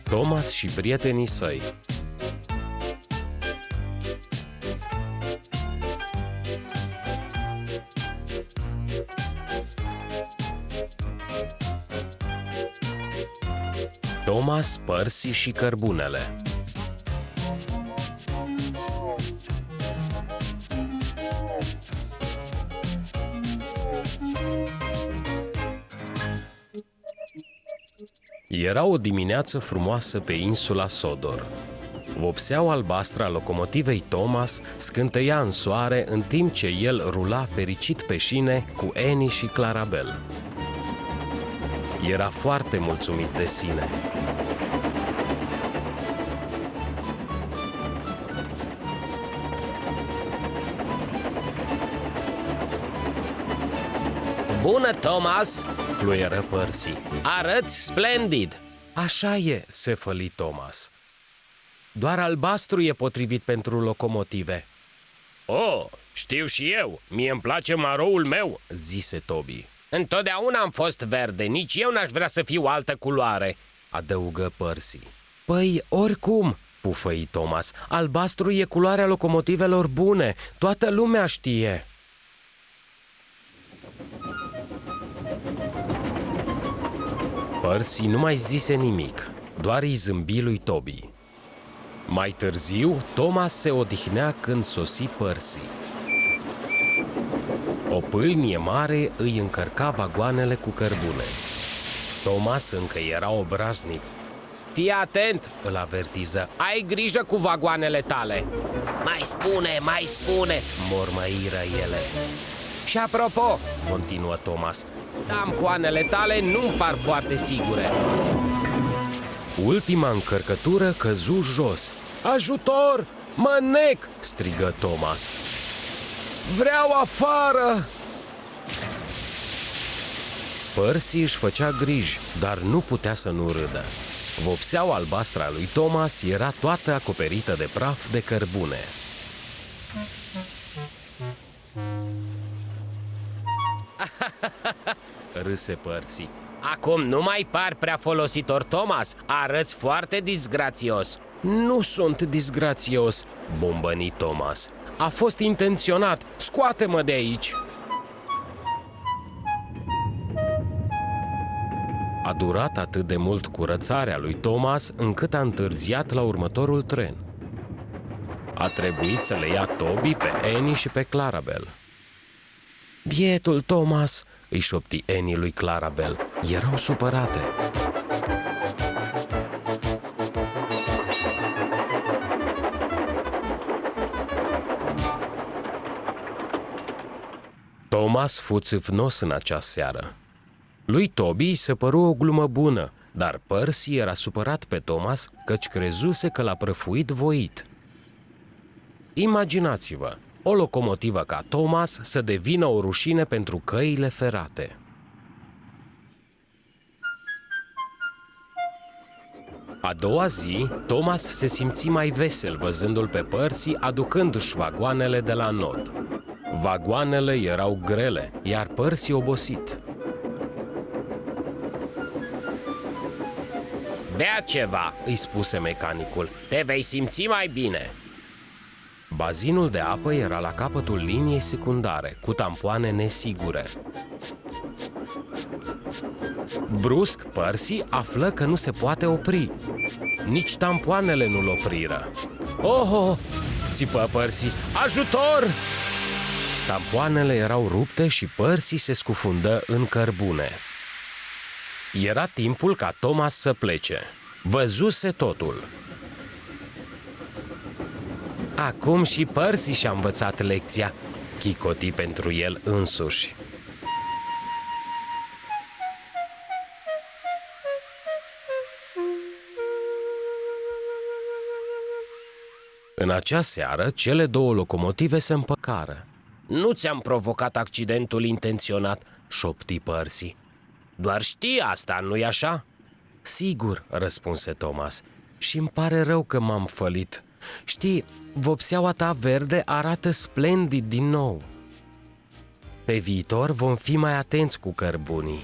Thomas și prietenii săi. Thomas, Percy și cărbunele. Era o dimineață frumoasă pe insula Sodor. Vopseaua albastră a locomotivei Thomas scântăia în soare în timp ce el rula fericit pe șine cu Annie și Clarabel. Era foarte mulțumit de sine. Bună, Thomas! Fluieră Percy. Arăți splendid! Așa e, se făli Thomas. Doar albastru e potrivit pentru locomotive, Oh, știu și eu! Mie îmi place maroul meu! zise Toby. Întotdeauna am fost verde, nici eu n-aș vrea să fiu altă culoare. Adăugă Percy. Păi, oricum, pufăi Thomas, albastru e culoarea locomotivelor bune, toată lumea știe. Percy nu mai zise nimic, doar îi zâmbi lui Toby. Mai târziu, Thomas se odihnea când sosi Percy. O pâlnie mare îi încărca vagoanele cu cărbune. Thomas încă era obraznic. Fii atent! Îl avertiză. Ai grijă cu vagoanele tale! Mai spune! Mormăiră ele. Și apropo, Continuă Thomas. tampoanele tale nu-mi par foarte sigure. Ultima încărcătură căzu jos. Ajutor! Mă nec! Strigă Thomas. Vreau afară! Percy își făcea griji, dar nu putea să nu râdă. Vopseaua albastră a lui Thomas era toată acoperită de praf de cărbune. Râse Percy. Acum nu mai par prea folositor, Thomas. Arăți foarte disgrațios. Nu sunt disgrațios, bombăni Thomas. A fost intenționat. Scoate-mă de aici! A durat atât de mult curățarea lui Thomas încât a întârziat la următorul tren. A trebuit să le ia Toby pe Annie și pe Clarabel. Bietul Thomas, îi șopti Annie lui Clarabel. Erau supărate. Thomas fu țâfnos în acea seară. Lui Toby se păru o glumă bună, dar Percy era supărat pe Thomas căci crezuse că l-a prăfuit voit. Imaginați-vă, o locomotivă ca Thomas să devină o rușine pentru căile ferate. A doua zi, Thomas se simți mai vesel văzându-l pe Percy aducându-și vagoanele de la nod. Vagoanele erau grele, iar Percy obosit. Bea ceva, îi spuse mecanicul. Te vei simți mai bine. Bazinul de apă era la capătul liniei secundare, cu tampoane nesigure. Brusc, Percy află că nu se poate opri. Nici tampoanele nu-l opriră. Oh! Țipă Percy. Ajutor! Tampoanele erau rupte și Percy se scufundă în cărbune. Era timpul ca Thomas să plece. Văzuse totul. Acum și Percy și-a învățat lecția, chicoti pentru el însuși. În acea seară, cele două locomotive se împăcară. Nu ți-am provocat accidentul intenționat, șopti Percy. doar știi asta, nu-i așa? Sigur, răspunse Thomas, și îmi pare rău că m-am fălit. Știi, vopseaua ta verde arată splendid din nou. Pe viitor vom fi mai atenți cu cărbunii.